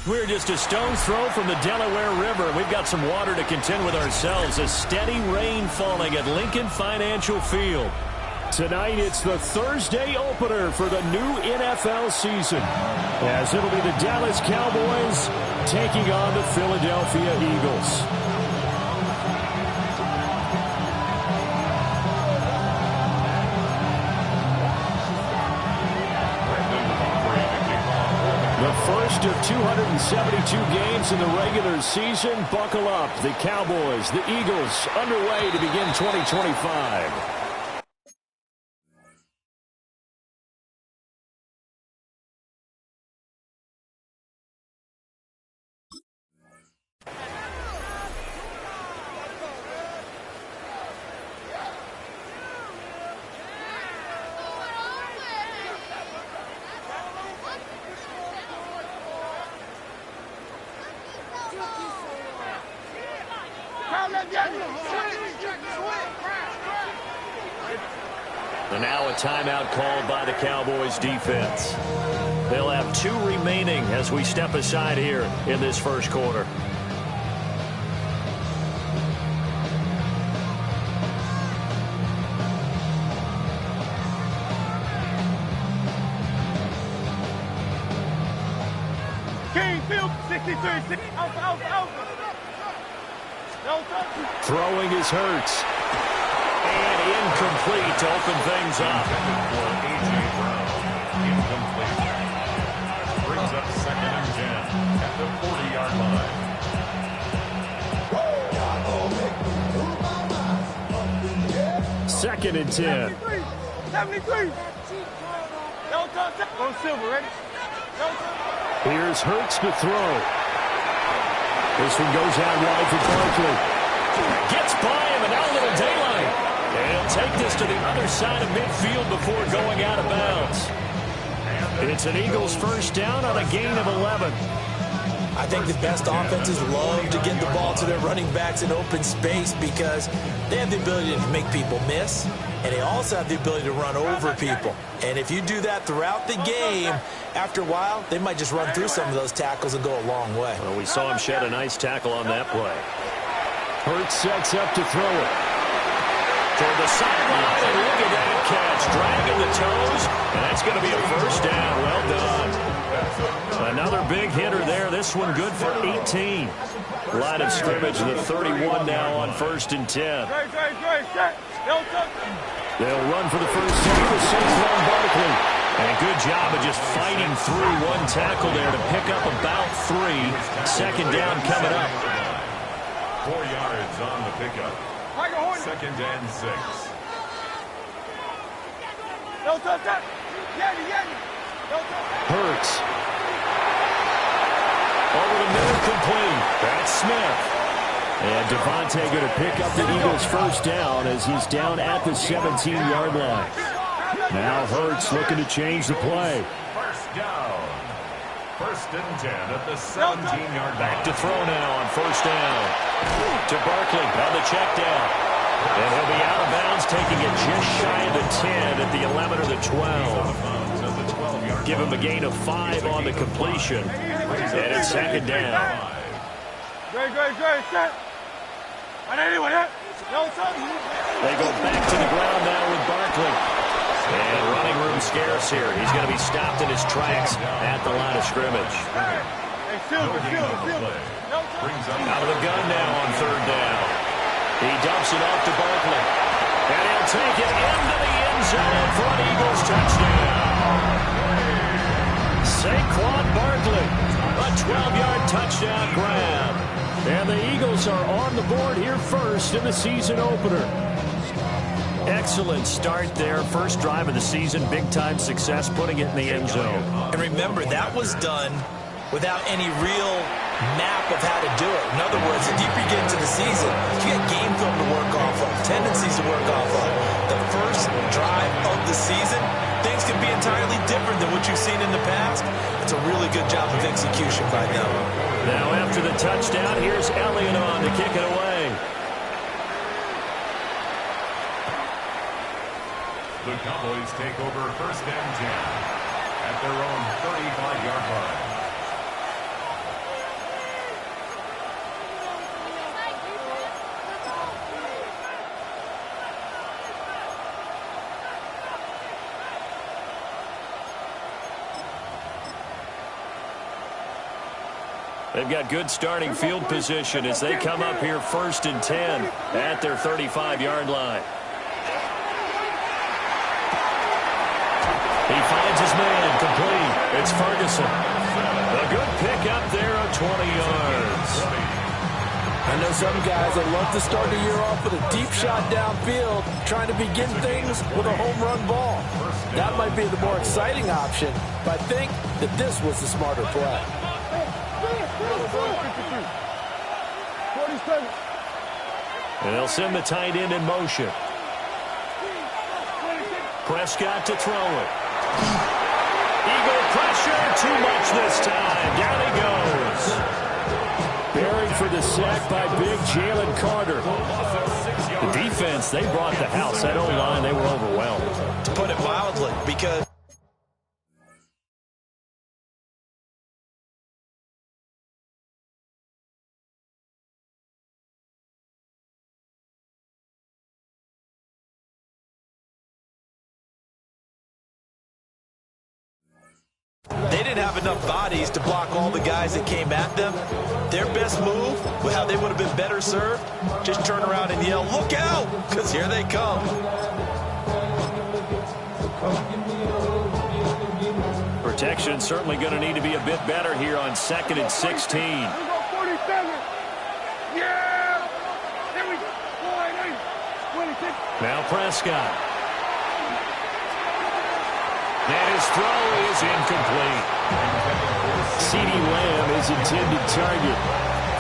We're just a stone's throw from the Delaware River. We've got some water to contend with ourselves. A steady rain falling at Lincoln Financial Field. Tonight, it's the Thursday opener for the new NFL season, as it'll be the Dallas Cowboys taking on the Philadelphia Eagles. The first of 272 games in the regular season. Buckle up. The Cowboys, the Eagles, underway to begin 2025. And now a timeout called by the Cowboys defense. They'll have 2 remaining as we step aside here in this first quarter. King Field 63. Throwing is Hurts. And incomplete to open things up. A.J. Brown, incomplete. Brings up 2nd and 10 at the 40-yard line. 2nd and 10. 73. On Silver, ready? Here's Hurts to throw. This one goes out wide for Barkley. Gets by him, and now a little daylight. And he'll take this to the other side of midfield before going out of bounds. It's an Eagles first down on a gain of 11. I think the best offenses love to get the ball to their running backs in open space because they have the ability to make people miss, and they also have the ability to run over people. And if you do that throughout the game, after a while, they might just run through some of those tackles and go a long way. Well, we saw him shed a nice tackle on that play. Hurts sets up to throw it. Toward the sideline, and look at that catch. Dragging the toes, and that's going to be a first down. Well done. Another big hitter there. This one good for 18. Line of scrimmage, the 31 now on 1st and 10. They'll run for the first down with Saquon Barkley. And a good job of just fighting through one tackle there to pick up about 3. 2nd down coming up. 4 yards on the pickup. 2nd and 6. Hurts. Over the middle, complete. That's Smith. And Devontae going to pick up the Eagles' first down as he's down at the 17-yard line. Now Hurts looking to change the play. First down. 1st and 10 at the 17-yard line. Back to throw now on 1st down. To Barkley on the check down. And he'll be out of bounds, taking it just shy of the 10 at the 11 or the 12. Give him a gain of 5 on the completion. And it's 2nd down. Great. They go back to the ground now with Barkley. And running room scarce here. He's going to be stopped in his tracks at the line of scrimmage. Out of the gun now on 3rd down. He dumps it off to Barkley. And he'll take it into the end zone for an Eagles touchdown. Saquon Barkley, a 12-yard touchdown grab. And the Eagles are on the board here first in the season opener. Excellent start there. First drive of the season. Big-time success putting it in the end zone. And remember, that was done without any real map of how to do it. In other words, the deeper you get into the season, you get game film to work off of, tendencies to work off of. The first drive of the season, things can be entirely different than what you've seen in the past. It's a really good job of execution by them. Now after the touchdown, here's Elliott on to kick it away. The Cowboys take over 1st and 10 at their own 35-yard line. They've got good starting field position as they come up here 1st and 10 at their 35-yard line. He finds his man, complete. It's Ferguson. A good pickup there of 20 yards. I know some guys that love to start the year off with a deep shot downfield, trying to begin things with a home run ball. That might be the more exciting option, but I think that this was the smarter play. 47. And they'll send the tight end in motion. Prescott to throw it. Eagle pressure, too much this time. Down he goes. Buried for the sack by big Jalen Carter. The defense, they brought the house. That O-line, they were overwhelmed. To put it mildly, because they didn't have enough bodies to block all the guys that came at them. Their best move, how they would have been better served, just turn around and yell, "Look out!" because here they come. Protection certainly going to need to be a bit better here on 2nd and 16. Here we go, 47. Yeah! Here we go. 26. Now Prescott. And his throw is incomplete. CeeDee Lamb is intended target.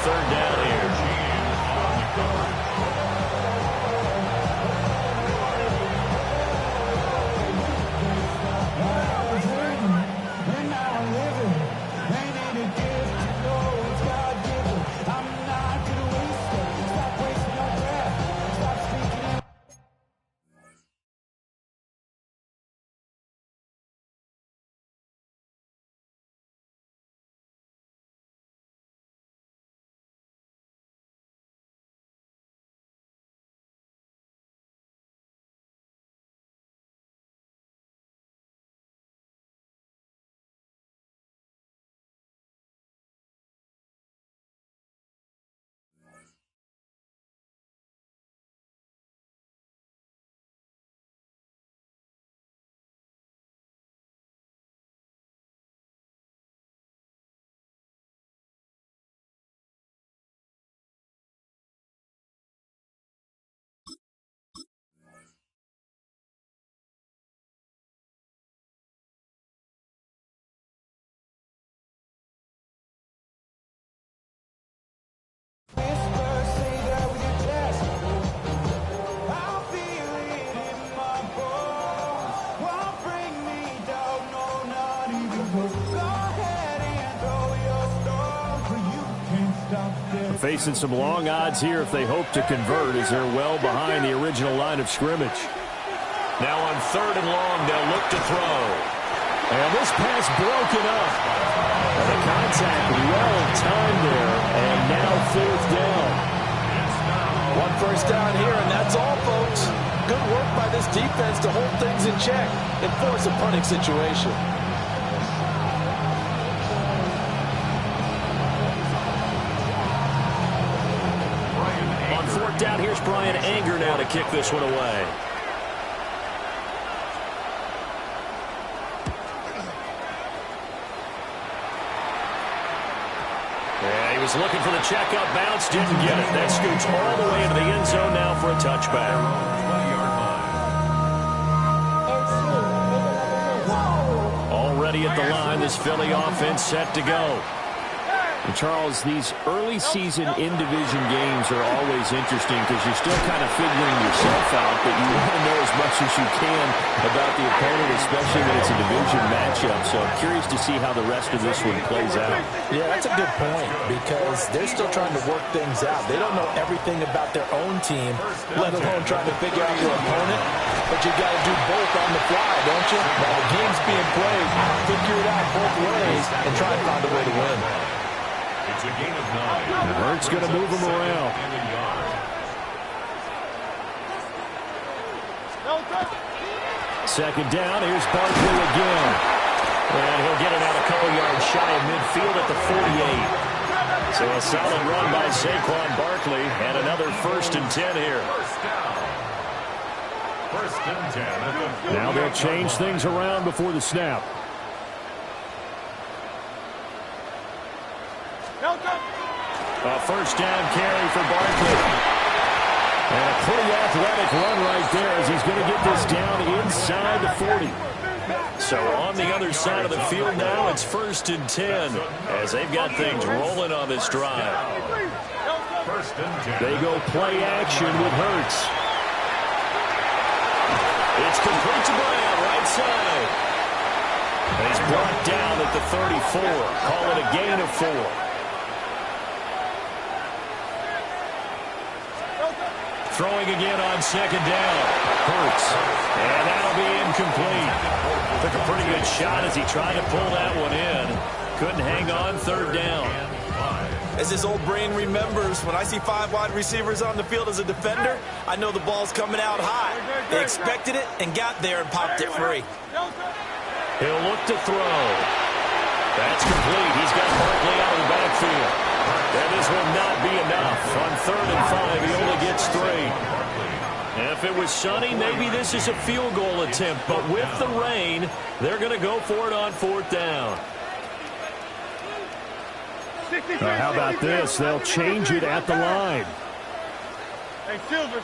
3rd down here. Facing some long odds here if they hope to convert, as they're well behind the original line of scrimmage. Now on 3rd and long, they'll look to throw. And this pass broken up. And the contact well timed there, and now 4th down. 1 first down here, and that's all, folks. Good work by this defense to hold things in check and force a punting situation. Down here's Brian Anger now to kick this one away. Yeah, he was looking for the checkup bounce, didn't get it. That scoots all the way into the end zone now for a touchback. Already at the line, this Philly offense set to go. And Charles, these early season in-division games are always interesting because you're still kind of figuring yourself out, but you want to know as much as you can about the opponent, especially when it's a division matchup. So I'm curious to see how the rest of this one plays out. Yeah, that's a good point because they're still trying to work things out. They don't know everything about their own team, let alone trying to figure out your opponent. But you got to do both on the fly, don't you? While the game's being played, figure it out both ways and try to find a way to win. It's a gain of 9. And Hurts going to move him around. Second down, here's Barkley again. And he'll get it out a couple yards shy of midfield at the 48. So a solid run by Saquon Barkley, and another 1st and 10 here. First and 10. Now they'll change things around before the snap. A 1st down carry for Barkley. And a pretty athletic run right there as he's going to get this down inside the 40. So on the other side of the field now, it's 1st and 10 as they've got things rolling on this drive. First and 10. They go play action with Hurts. It's complete to Brown, right side. And he's brought down at the 34. Call it a gain of 4. Throwing again on 2nd down. Hurts. And that'll be incomplete. Took a pretty good shot as he tried to pull that one in. Couldn't hang on 3rd down. As his old brain remembers, when I see 5 wide receivers on the field as a defender, I know the ball's coming out high. They expected it and got there and popped it free. He'll look to throw. That's complete. He's got Barkley out of the backfield. And this will not be enough. On 3rd and 5, he only gets 3. And if it was sunny, maybe this is a field goal attempt. But with the rain, they're going to go for it on 4th down. How about this? They'll change it at the line. Hey, Silver.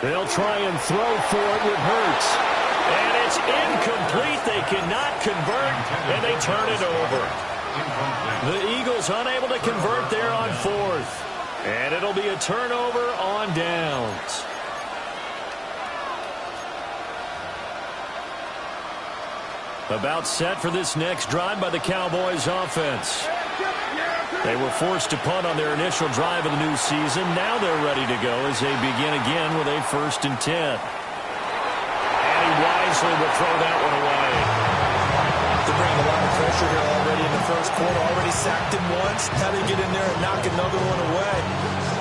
They'll try and throw for it with Hurts. And it's incomplete. They cannot convert, and they turn it over. The Eagles unable to convert there on 4th. And it'll be a turnover on downs. About set for this next drive by the Cowboys offense. They were forced to punt on their initial drive of the new season. Now they're ready to go as they begin again with a 1st and 10. And he wisely will throw that one away. They're bringing a lot of pressure here already in the 1st quarter. Already sacked him once. Now they get in there and knock another one away.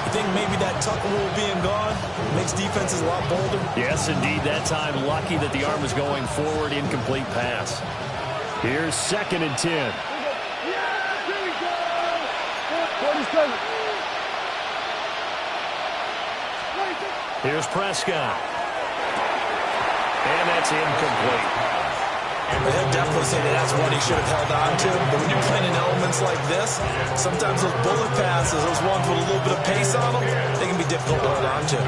I think maybe that tuck rule being gone makes defenses a lot bolder. Yes, indeed. That time, lucky that the arm was going forward. Incomplete pass. Here's 2nd and 10. Here's Prescott. And that's incomplete. They'll definitely say that that's one he should have held on to. But when you're playing in elements like this, sometimes those bullet passes, those ones with a little bit of pace on them, they can be difficult to hold on to.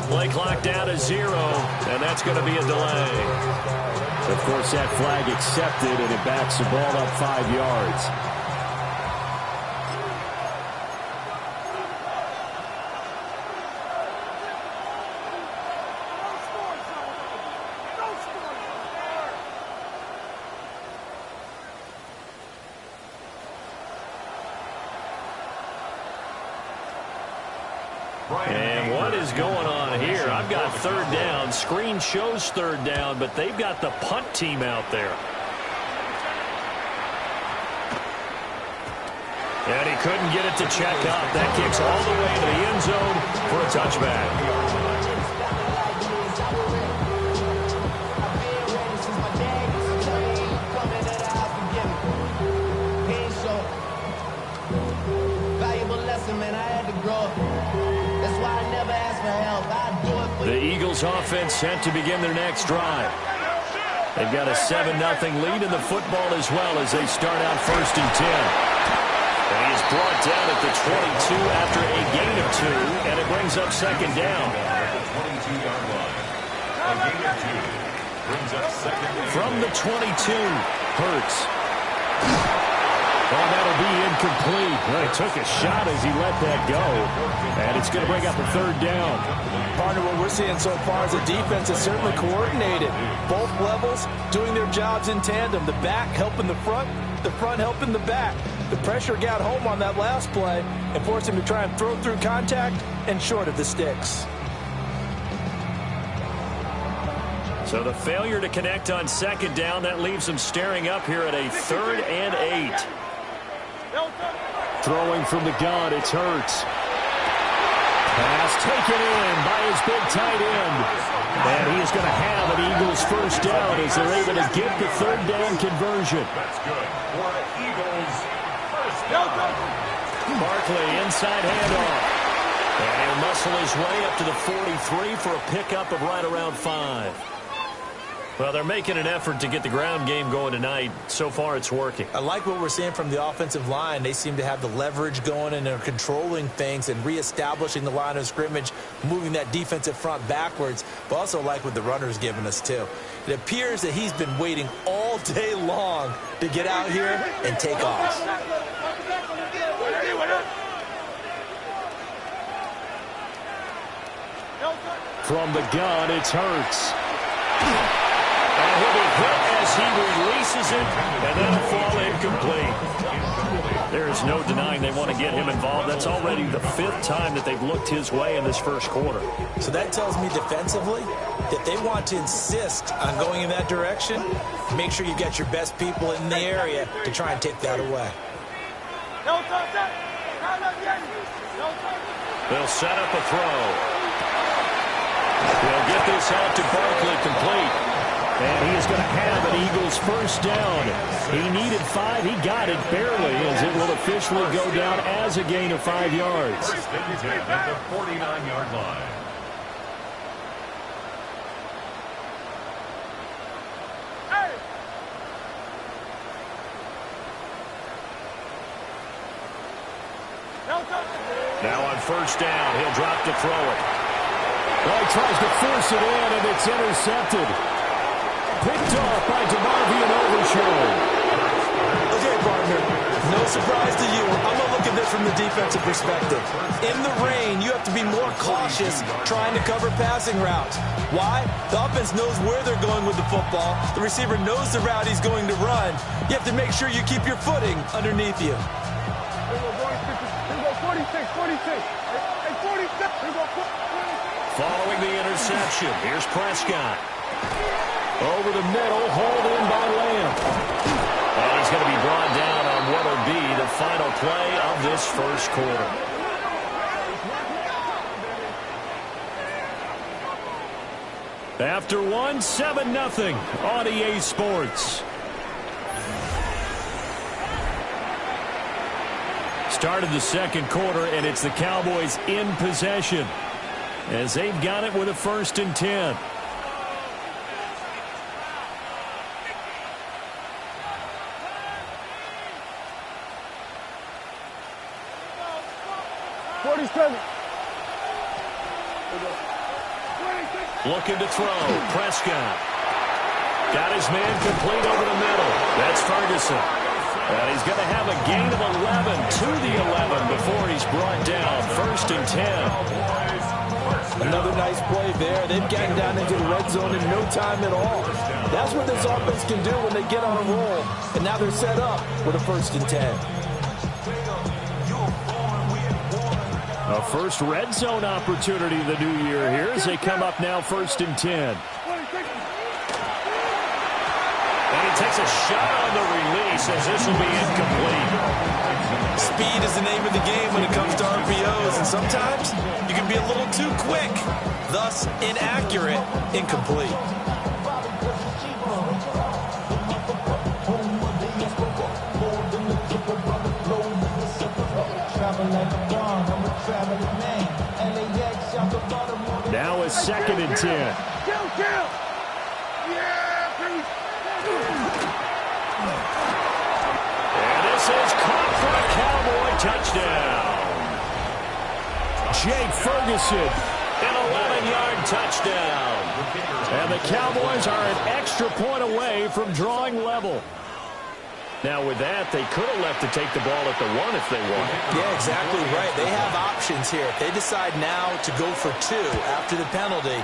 Play clock down to 0, and that's going to be a delay. Of course, that flag accepted, and it backs the ball up 5 yards. And what is going on here? I've got 3rd down. Screen shows 3rd down, but they've got the punt team out there. And he couldn't get it to check up. That kicks all the way to the end zone for a touchback. The Eagles offense sent to begin their next drive. They've got a 7-0 lead in the football as well as they start out 1st and 10. And he is brought down at the 22 after a gain of 2, and it brings up 2nd down. 22-yard line. A gain of 2 brings up 2nd down. From the 22, Hurts. Well, that'll be incomplete. Well, he took a shot as he let that go. And it's going to bring up a third down. Partner, what we're seeing so far is the defense is certainly coordinated. Both levels doing their jobs in tandem. The back helping the front helping the back. The pressure got home on that last play and forced him to try and throw through contact and short of the sticks. So the failure to connect on second down, that leaves him staring up here at a 3rd and 8. Throwing from the gun, it's Hurts. Pass taken in by his big tight end. And he is going to have an Eagles first down as they're able to get the 3rd down conversion. That's good for an Eagles first down. Barkley inside handoff. And he'll muscle his way up to the 43 for a pickup of right around 5. Well, they're making an effort to get the ground game going tonight. So far, it's working. I like what we're seeing from the offensive line. They seem to have the leverage going, and they're controlling things and reestablishing the line of scrimmage, moving that defensive front backwards, but also like what the runner's giving us, too. It appears that he's been waiting all day long to get out here and take off. From the gun, it's Hurts. And he'll be hit as he releases it, and that'll fall incomplete. There is no denying they want to get him involved. That's already the 5th time that they've looked his way in this first quarter. So that tells me defensively that they want to insist on going in that direction. Make sure you get your best people in the area to try and take that away. They'll set up a throw. They'll get this out to Barkley complete. And he is going to have an Eagles first down. He needed 5. He got it barely as it will officially go down as a gain of 5 yards. First and 10 at the 49-yard line. Now on first down, he'll drop to throw it. Well, he tries to force it in, and it's intercepted. Picked off by DeMarvion Overshown. Okay, partner, no surprise to you. I'm going to look at this from the defensive perspective. In the rain, you have to be more cautious trying to cover passing routes. Why? The offense knows where they're going with the football. The receiver knows the route he's going to run. You have to make sure you keep your footing underneath you. 46. Following the interception, here's Prescott. Over the middle, hauled in by Lamb. And he's going to be brought down on what will be the final play of this first quarter. After 7-0 on EA Sports. Started the second quarter, and it's the Cowboys in possession as they've got it with a 1st and 10. Looking to throw. Prescott. Got his man complete over the middle. That's Ferguson. And he's going to have a gain of 11 to the 11 before he's brought down. 1st and 10. Another nice play there. They've gotten down into the red zone in no time at all. That's what this offense can do when they get on a roll. And now they're set up with a 1st and 10. A first red zone opportunity the new year here as they come up now 1st and 10. And he takes a shot on the release as this will be incomplete. Speed is the name of the game when it comes to RPOs, and sometimes you can be a little too quick, thus inaccurate, incomplete. Now a 2nd and 10. And this is caught for a Cowboy touchdown. Jake Ferguson, an 11-yard touchdown. And the Cowboys are an extra point away from drawing level. Now, with that, they could have left to take the ball at the 1 if they wanted. Yeah, exactly right. They have options here. If they decide now to go for 2 after the penalty,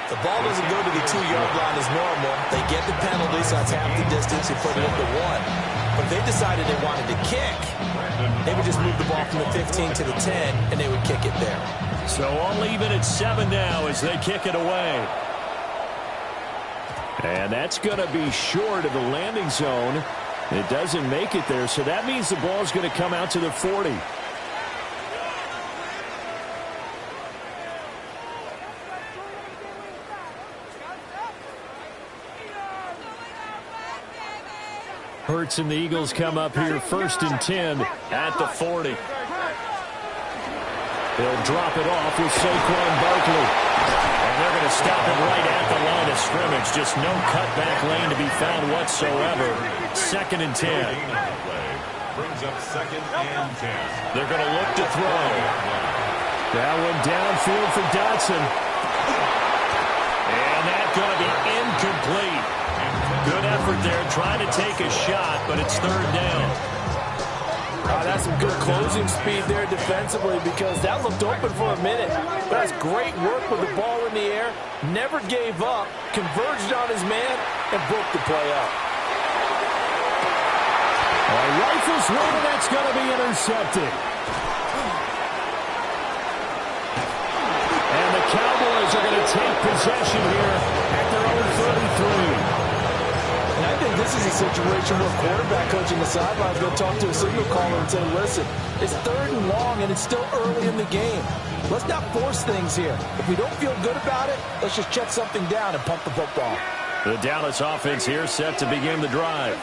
the ball doesn't go to the 2-yard line as normal. They get the penalty, so that's half the distance. You put it at the 1. But if they decided they wanted to kick, they would just move the ball from the 15 to the 10, and they would kick it there. So all even at 7 now as they kick it away. And that's going to be short of the landing zone. It doesn't make it there, so that means the ball's going to come out to the 40. Hurts and the Eagles come up here 1st and 10 at the 40. They'll drop it off with Saquon Barkley. And they're going to stop it right at the line of scrimmage. Just no cutback lane to be found whatsoever. 2nd and 10. Brings up 2nd and 10. They're going to look to throw. That one downfield for Dotson. And that's going to be incomplete. Good effort there trying to take a shot, but it's 3rd down. That's some good closing speed there defensively because that looked open for a minute. But that's great work with the ball in the air. Never gave up, converged on his man, and broke the play up. Rifles one, and that's going to be intercepted. And the Cowboys are going to take possession here at their own 33. And I think this is a situation where quarterback coach in the sideline is going to talk to a signal caller and say, listen, it's 3rd and long and it's still early in the game. Let's not force things here. If we don't feel good about it, let's just check something down and pump the football. The Dallas offense here set to begin the drive.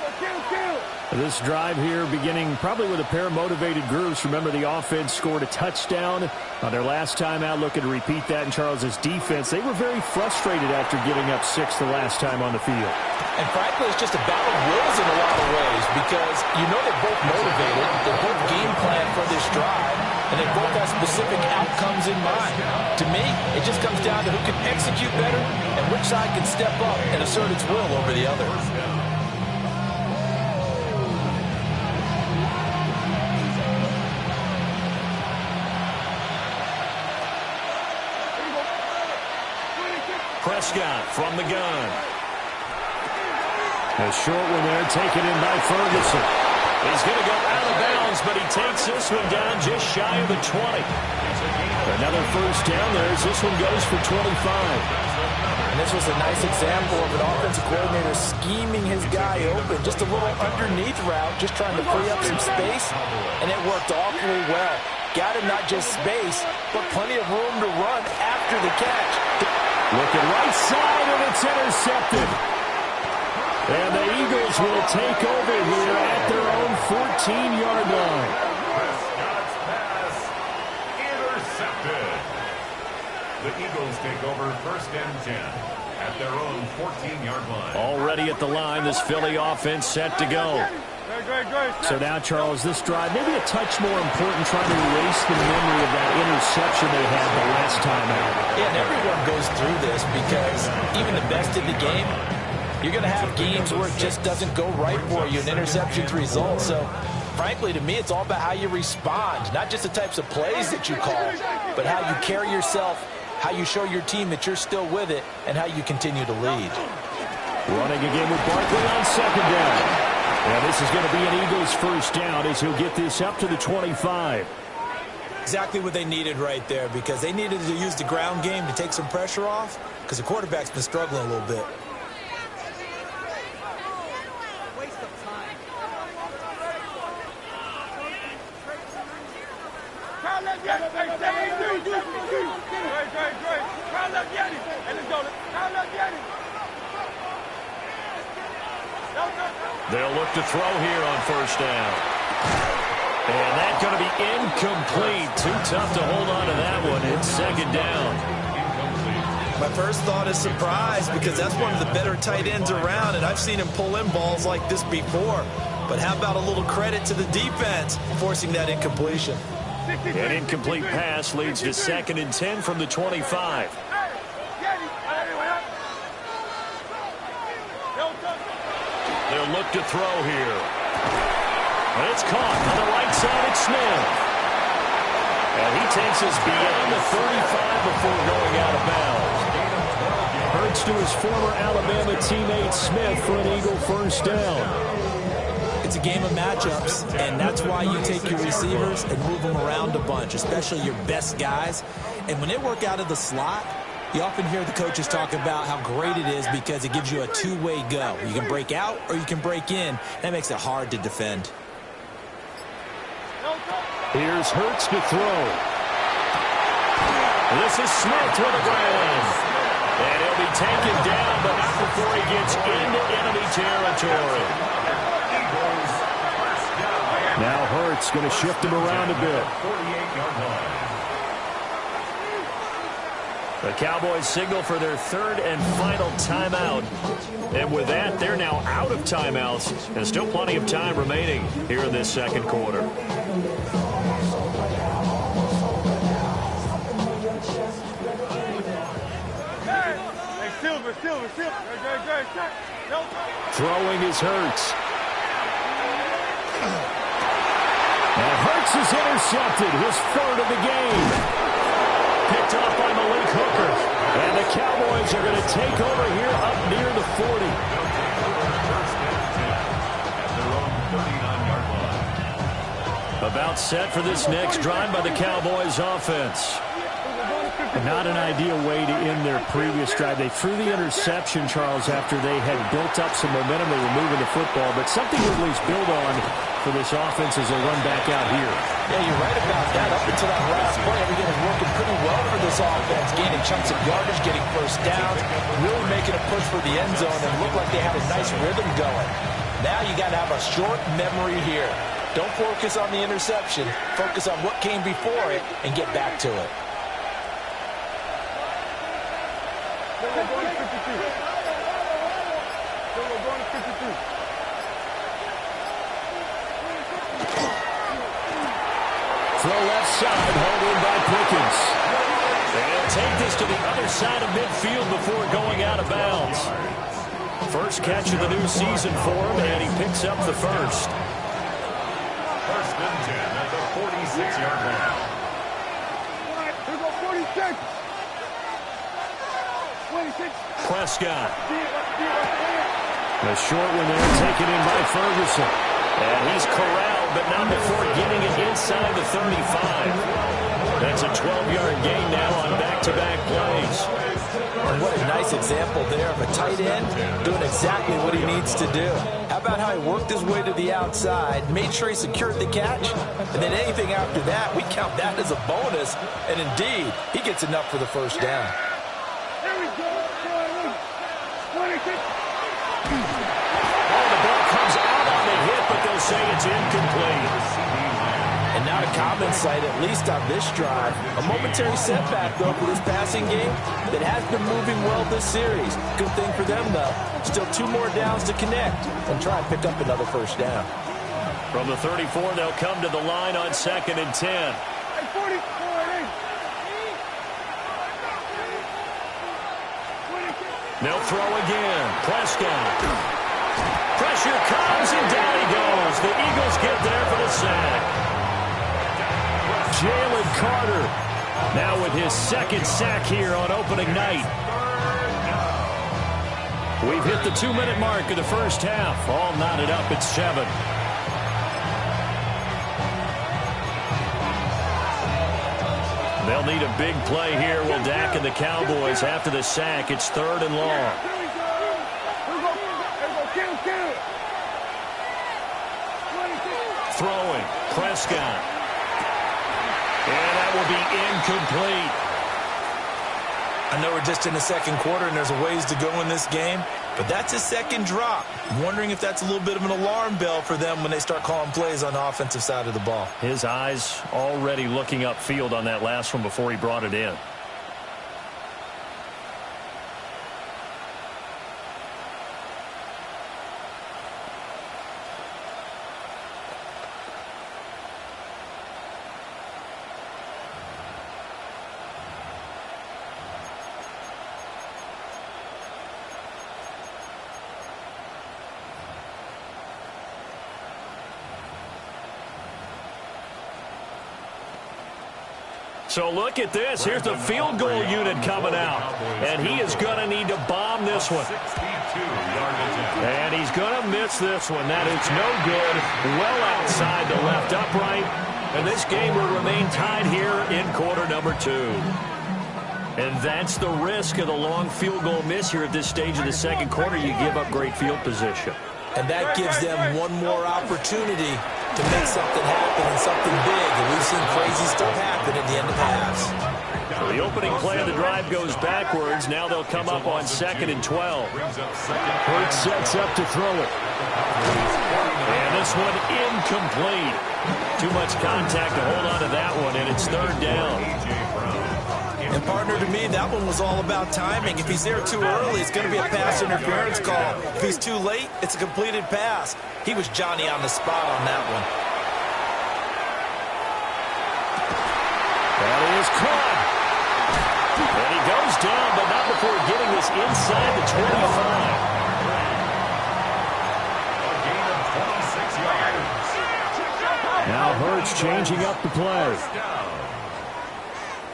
This drive here beginning probably with a pair of motivated groups. Remember, the offense scored a touchdown on their last time out. Looking to repeat that in Charles's defense. They were very frustrated after giving up 6 the last time on the field. And frankly, it's just a battle of wills in a lot of ways because you know they're both motivated. They both game plan for this drive, and they both have specific outcomes in mind. To me, it just comes down to who can execute better and which side can step up and assert its will over the other. Prescott from the gun. A short one there, taken in by Ferguson. He's going to go out of bounds, but he takes this one down just shy of the 20. Another 1st down there as this one goes for 25. And this was a nice example of an offensive coordinator scheming his guy open. Just a little underneath route, just trying to free up some space, and it worked awfully well. Got him not just space, but plenty of room to run after the catch. Looking right side, and it's intercepted. And the Eagles will take over here at their own 14-yard line. Prescott's pass intercepted. The Eagles take over 1st and 10 at their own 14-yard line. Already at the line, this Philly offense set to go. So now, Charles, this drive maybe a touch more important, trying to erase the memory of that interception they had the last time out. Yeah, and everyone goes through this because even the best in the game, you're going to have games where it just doesn't go right for you and interceptions result. So, frankly, to me, it's all about how you respond, not just the types of plays that you call, but how you carry yourself, how you show your team that you're still with it, and how you continue to lead. Running again with Barkley on 2nd down. And this is going to be an Eagles 1st down as he'll get this up to the 25. Exactly what they needed right there because they needed to use the ground game to take some pressure off because the quarterback's been struggling a little bit. They'll look to throw here on 1st down. And that's going to be incomplete. Too tough to hold on to that one. It's 2nd down. My first thought is surprise because that's one of the better tight ends around, and I've seen him pull in balls like this before. But how about a little credit to the defense forcing that incompletion? An incomplete pass leads to 2nd and 10 from the 25. They'll look to throw here. And it's caught on the right side. It's Smith. And he takes us beyond the 35 before going out of bounds. Hurts to his former Alabama teammate Smith for an Eagle first down. It's a game of matchups, and that's why you take your receivers and move them around a bunch, especially your best guys. And when they work out of the slot, you often hear the coaches talk about how great it is because it gives you a two-way go. You can break out or you can break in. That makes it hard to defend. Here's Hurts to throw. This is Smith with a grab. And he'll be taken down, but not before he gets into enemy territory. Now Hurts going to shift him around a bit. 48-yard line. The Cowboys signal for their third and final timeout. And with that, they're now out of timeouts. And still plenty of time remaining here in this second quarter. Hey, Silver. Throwing is Hurts. And Hurts is intercepted, his third of the game. Picked off by Malik Hooker. And the Cowboys are going to take over here up near the 40. About set for this next drive by the Cowboys offense. Not an ideal way to end their previous drive. They threw the interception, Charles, after they had built up some momentum. They were moving the football, but something to at least build on for this offense as they run back out here. Yeah, you're right about that. Up until that last play, everything was working pretty well for this offense, gaining chunks of yardage, getting first downs, really making a push for the end zone, and looked like they had a nice rhythm going. Now you got to have a short memory here. Don't focus on the interception. Focus on what came before it and get back to it. Throw left side, hauled in by Pickens. And he'll take this to the other side of midfield before going out of bounds. First catch of the new season for him, and he picks up the first. First and 10 at the 46-yard line. Here go 46. 26. Prescott. The short one there taken in by Ferguson. And he's corralled, but not before getting it inside the 35. That's a 12-yard gain now on back-to-back plays. And what a nice example there of a tight end doing exactly what he needs to do. How about how he worked his way to the outside, made sure he secured the catch, and then anything after that, we count that as a bonus. And indeed, he gets enough for the first down. Here we go. 26. Oh, the ball comes out on the hit, but they'll say it's incomplete. And not a common sight, at least on this drive. A momentary setback, though, for this passing game that has been moving well this series. Good thing for them, though. Still 2 more downs to connect and try and pick up another first down. From the 34, they'll come to the line on 2nd and 10. Hey, 40. They'll throw again. Prescott. Pressure comes, and down he goes. The Eagles get there for the sack. Jalen Carter now with his second sack here on opening night. We've hit the 2-minute mark of the first half. All knotted up at 7. They'll need a big play here. Will Dak and the Cowboys after the sack. It's 3rd and long. Throwing. Prescott. And that will be incomplete. I know we're just in the second quarter and there's a ways to go in this game, but that's his second drop. I'm wondering if that's a little bit of an alarm bell for them when they start calling plays on the offensive side of the ball. His eyes already looking upfield on that last one before he brought it in. So look at this. Here's the field goal unit coming out. And he is going to need to bomb this one. 62-yard attempt. And he's going to miss this one. That is no good. Well outside the left upright. And this game will remain tied here in quarter number 2. And that's the risk of the long field goal miss here at this stage of the second quarter. You give up great field position. And that gives them one more opportunity to make something happen and something big. And we've seen crazy stuff happen at the end of halves. So the opening play of the drive goes backwards. Now they'll come up on 2nd and 12. Hurts sets up to throw it. And this one incomplete. Too much contact to hold on to that one, and it's 3rd down. And, partner, to me, that one was all about timing. If he's there too early, it's going to be a pass interference call. If he's too late, it's a completed pass. He was Johnny on the spot on that one. That is caught. And he goes down, but not before getting this inside the 25. A gain of 26 yards. Now Hurts changing up the play.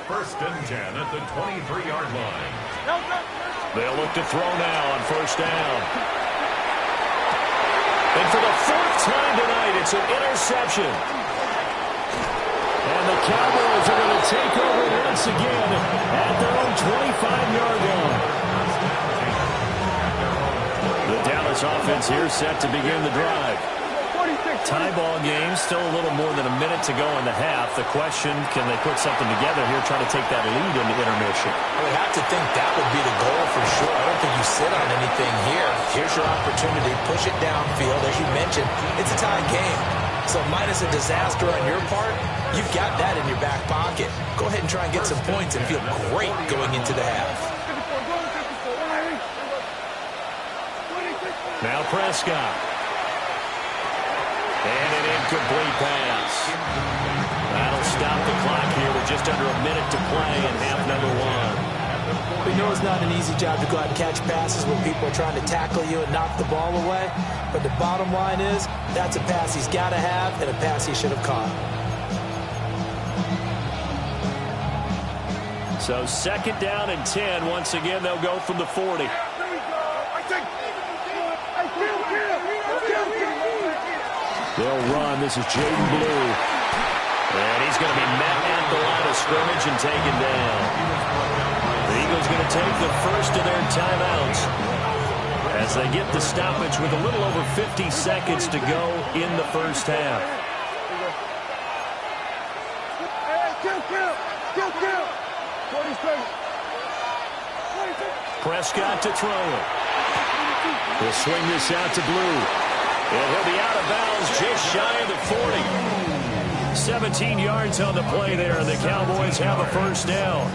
First and 10 at the 23-yard line. They'll look to throw now on 1st down. And for the 4th time tonight, it's an interception. And the Cowboys are going to take over once again at their own 25-yard line. The Dallas offense here set to begin the drive. Tie ball game, still a little more than a minute to go in the half. The question, can they put something together here, trying to take that lead into intermission? I would have to think that would be the goal for sure. I don't think you sit on anything here. Here's your opportunity. Push it downfield. As you mentioned, it's a tie game. So minus a disaster on your part, you've got that in your back pocket. Go ahead and try and get some points and feel great going into the half. Now Prescott. And an incomplete pass. That'll stop the clock here with just under a minute to play in half number 1. We know it's not an easy job to go out and catch passes when people are trying to tackle you and knock the ball away. But the bottom line is, that's a pass he's got to have and a pass he should have caught. So 2nd down and 10. Once again, they'll go from the 40. They'll run. This is Jaden Blue. And he's going to be met at the line of scrimmage and taken down. The Eagles going to take the first of their timeouts as they get the stoppage with a little over 50 seconds to go in the first half. Prescott to throw it. We'll swing this out to Blue. And he'll be out of bounds just shy of the 40. 17 yards on the play there, and the Cowboys have a first down.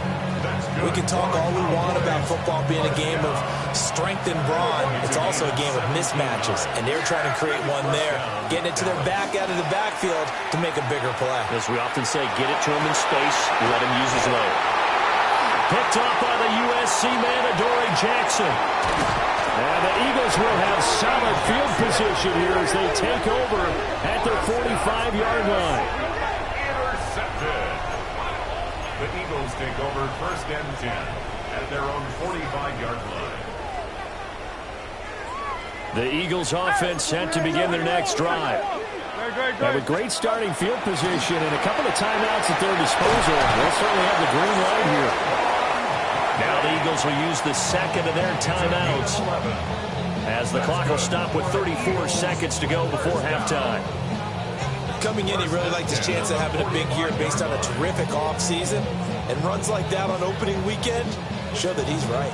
We can talk all we want about football being a game of strength and brawn. It's also a game of mismatches, and they're trying to create one there, getting it to their back out of the backfield to make a bigger play. As we often say, get it to him in space, let him use his leg. Picked off by the USC man, Adoree Jackson. And the Eagles will have solid field position here as they take over at their 45-yard line. Intercepted. The Eagles take over 1st and 10 at their own 45-yard line. The Eagles offense set to begin their next drive. They have a great starting field position and a couple of timeouts at their disposal. They'll certainly have the green light here. Now the Eagles will use the 2nd of their timeouts as the clock will stop with 34 seconds to go before halftime. Coming in, he really liked his chance of having a big year based on a terrific offseason. And runs like that on opening weekend show that he's right.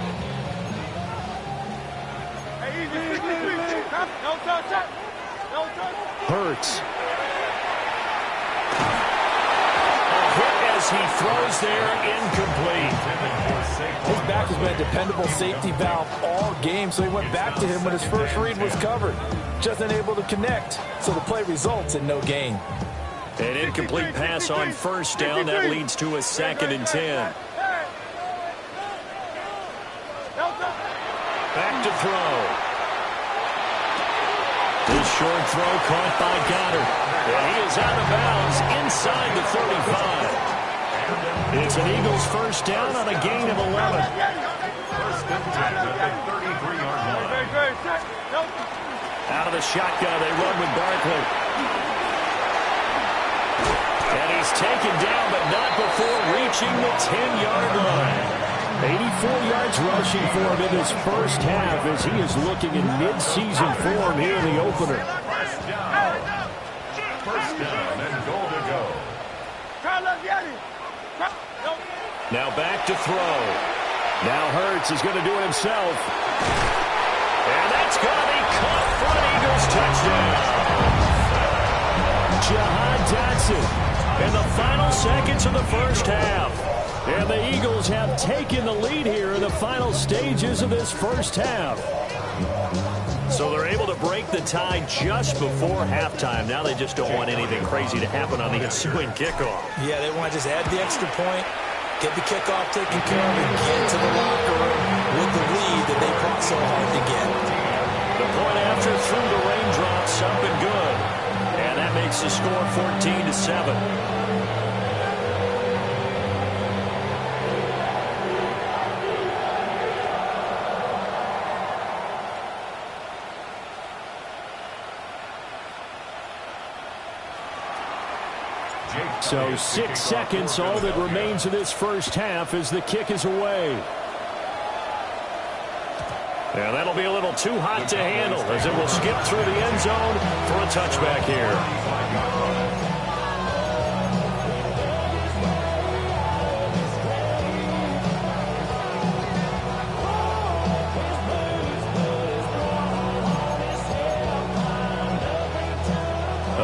Hurts. As he throws there, incomplete. His back has been a dependable safety valve all game, so he went back to him when his first read was covered. Just unable to connect, so the play results in no gain. An incomplete pass on 1st down. That leads to a 2nd and 10. Back to throw. This short throw caught by Goddard. And he is out of bounds inside the 35. It's an Eagles first down on a gain of 11. First and 10 at the 33-yard line. Out of the shotgun, they run with Barkley. And he's taken down, but not before reaching the 10-yard line. 84 yards rushing for him in his first half as he is looking in mid-season form here in the opener. First down and goal to go. Now back to throw. Now Hurts is going to do it himself. And that's going to be caught for an Eagles touchdown. Jahan Dotson in the final seconds of the first half. And the Eagles have taken the lead here in the final stages of this first half. So they're able to break the tie just before halftime. Now they just don't want anything crazy to happen on the ensuing kickoff. Yeah, they want to just add the extra point, get the kickoff taken care of, and get to the locker room with the lead that they fought so hard to get. The point after through the raindrops, up and good. And that makes the score 14-7. So 6 seconds, all that remains of this first half as the kick is away. And that'll be a little too hot to handle as it will skip through the end zone for a touchback here.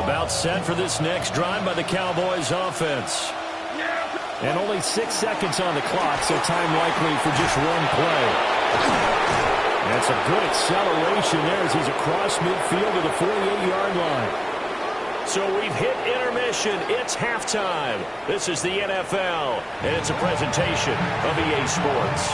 About set for this next drive by the Cowboys offense. And only 6 seconds on the clock, so time likely for just one play. That's a good acceleration there as he's across midfield to the 48-yard line. So we've hit intermission. It's halftime. This is the NFL, and it's a presentation of EA Sports.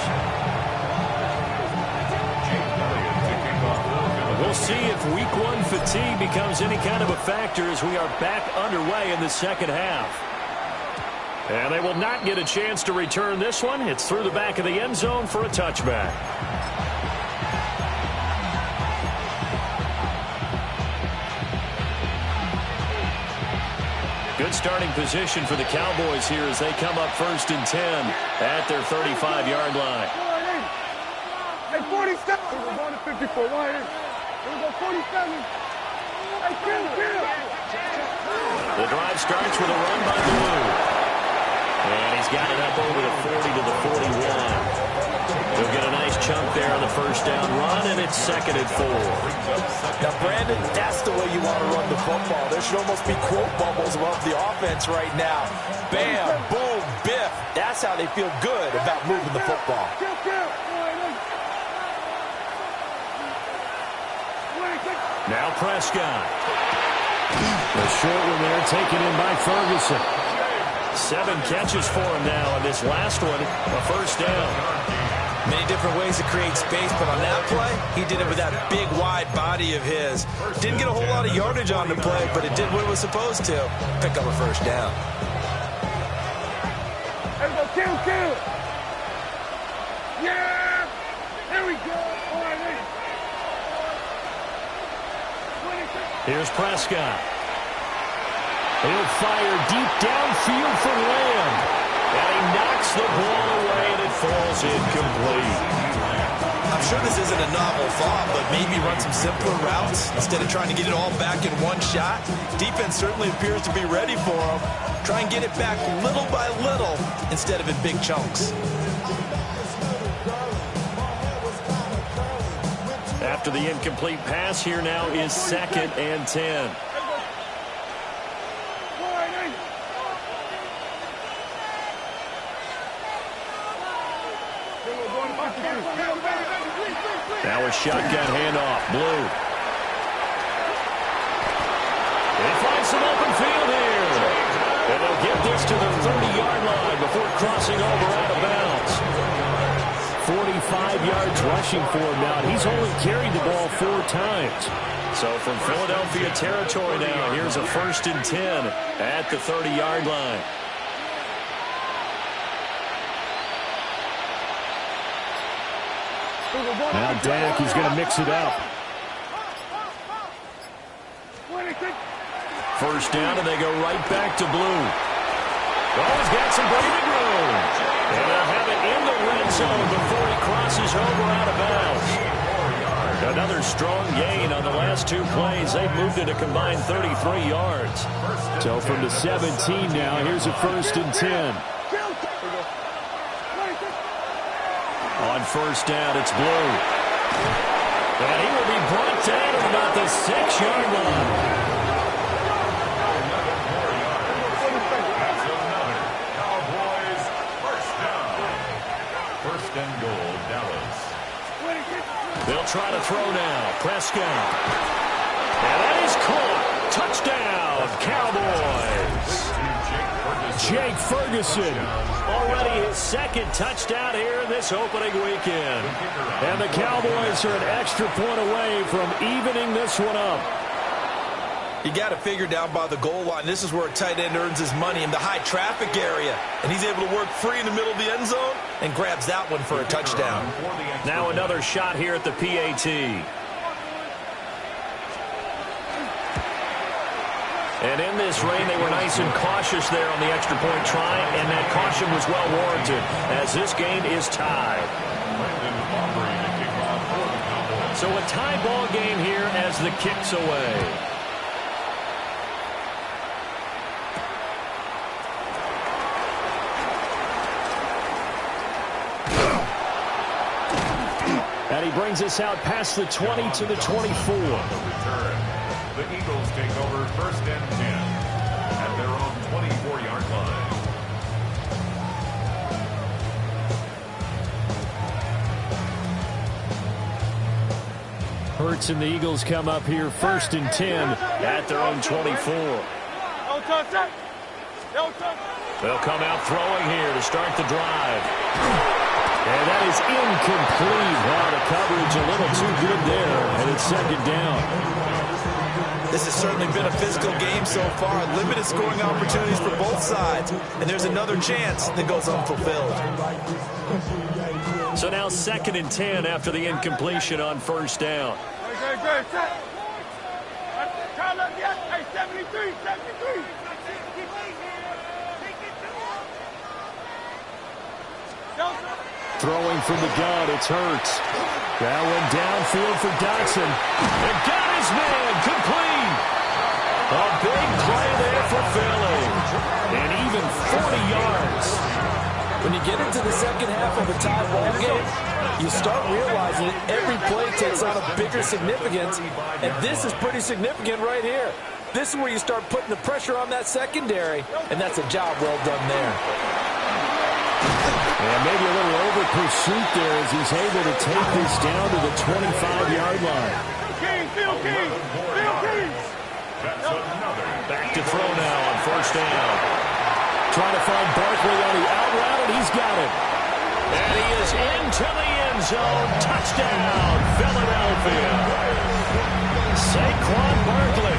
We'll see if Week 1 fatigue becomes any kind of a factor as we are back underway in the second half. And they will not get a chance to return this one. It's through the back of the end zone for a touchback. Good starting position for the Cowboys here as they come up first and 10 at their 35-yard line. Hey, 47. We're going to 54. Why here? We're going to 47. Hey, kill. The drive starts with a run by Blue. And he's got it up over the 40 to the 41. He'll get a nice chunk there on the first down run, and it's 2nd and 4. Now, Brandon, that's the way you want to run the football. There should almost be quote bubbles above the offense right now. Bam, boom, biff. That's how they feel good about moving the football. Now Prescott. The short one there taken in by Ferguson. 7 catches for him now, and this last one, a first down. Many different ways to create space, but on that play, he did it with that big, wide body of his. Didn't get a whole lot of yardage on the play, but it did what it was supposed to. Pick up a first down. There we go, kill. Yeah! There we go. All right, Here's Prescott. He'll fire deep downfield for Lamb. And he knocks the ball away, and it falls incomplete. I'm sure this isn't a novel thought, but maybe run some simpler routes instead of trying to get it all back in one shot. Defense certainly appears to be ready for him. Try and get it back little by little instead of in big chunks. After the incomplete pass, here now is 2nd and 10. Now a shotgun handoff. Blue. They find some open field here. And they'll get this to the 30-yard line before crossing over out of bounds. 45 yards rushing for him now. He's only carried the ball 4 times. So from Philadelphia territory now, here's a 1st and 10 at the 30-yard line. Now Dak, he's going to mix it up. First down, and they go right back to blue. Oh, he's got some breathing room. And they'll have it in the red zone before he crosses over out of bounds. Another strong gain on the last two plays. They've moved it a combined 33 yards. So from the 17 now, here's a 1st and 10. On first down, it's Blue. And he will be brought down at about the 6-yard line. First and goal, Dallas. They'll try to throw now. Prescott. And that is caught. Touchdown, Cowboys. Jake Ferguson. Already his 2nd touchdown here in this opening weekend. And the Cowboys are an extra point away from evening this one up. You got to figure down by the goal line. This is where a tight end earns his money in the high traffic area. And he's able to work free in the middle of the end zone and grabs that one for a touchdown. Now another shot here at the PAT. And in this rain, they were nice and cautious there on the extra point try, and that caution was well warranted as this game is tied. So a tie ball game here as the kick's away. And he brings us out past the 20 to the 24. The Eagles take over 1st and 10 at their own 24-yard line. Hurts and the Eagles come up here 1st and 10 at their own 24. They'll come out throwing here to start the drive. And that is incomplete. Wow, the coverage a little too good there, and it's 2nd down. This has certainly been a physical game so far. Limited scoring opportunities for both sides. And there's another chance that goes unfulfilled. So now 2nd and 10 after the incompletion on 1st down. Good. 73. Throwing from the gun, it's Hurts. That one downfield for Dotson. And got his man complete. A big play there for Philly. And even 40 yards. When you get into the second half of a tie ball game, you start realizing that every play takes on a bigger significance, and this is pretty significant right here. This is where you start putting the pressure on that secondary, and that's a job well done there. And maybe a little over pursuit there as he's able to take this down to the 25-yard line. Back to throw now on 1st down. Trying to find Barkley on the out route, and he's got it. And he is into the end zone. Touchdown, Philadelphia. Saquon Barkley,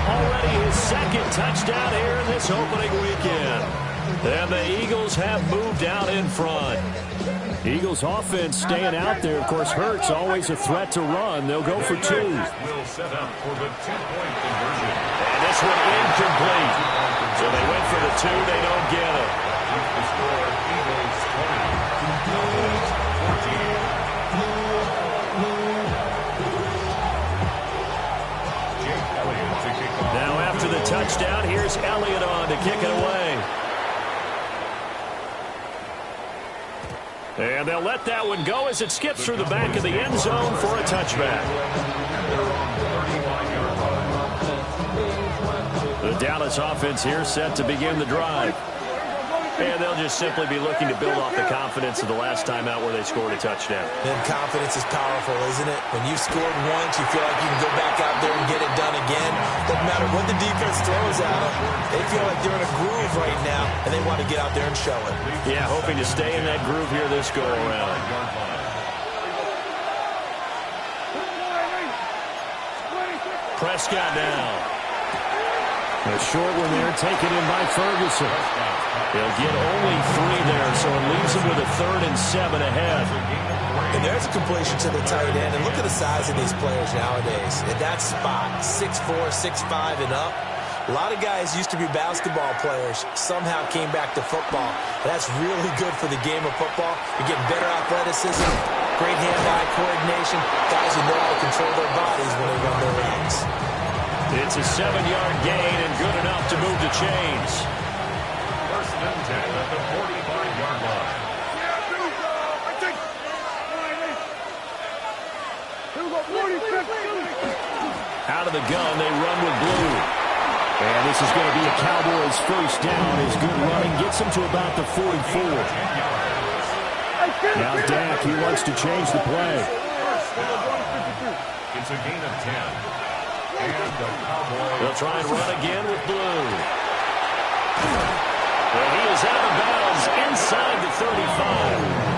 already his 2nd touchdown here in this opening weekend. And the Eagles have moved out in front. Eagles offense staying out there. Of course, Hurts always a threat to run. They'll go for 2. Will set up for the 2-point conversion. And this one incomplete. So they went for the 2. They don't get it. The score, Eagles 20, Cowboys 14. Jake Elliott to kick off. Now after the touchdown, here's Elliott on to kick it away. And they'll let that one go as it skips through the back of the end zone for a touchback. The Dallas offense here set to begin the drive. And they'll just simply be looking to build off the confidence of the last time out where they scored a touchdown. Then confidence is powerful, isn't it? When you've scored once, you feel like you can go back out there and get it done again. Doesn't matter what the defense throws at them. They feel like they're in a groove right now, and they want to get out there and show it. Yeah, hoping to stay in that groove here this go-around. Prescott now. A short one there, taken in by Ferguson. They'll get only 3 there, so it leaves them with a 3rd and 7 ahead. And there's a completion to the tight end. And look at the size of these players nowadays. At that spot, 6'4", 6'5", and up. A lot of guys used to be basketball players, somehow came back to football. That's really good for the game of football. You're getting better athleticism, great hand-eye coordination, guys who know how to control their bodies when they run their routes. It's a 7-yard gain and good enough to move the chains. First and 10 at the 45-yard line. Out of the gun, they run with blue. And this is going to be a Cowboys first down as good running gets them to about the 44. Now Dak, he wants to change the play. It's a gain of 10. And the Cowboys. They'll try and run again with blue. Well, he is out of bounds inside the 35.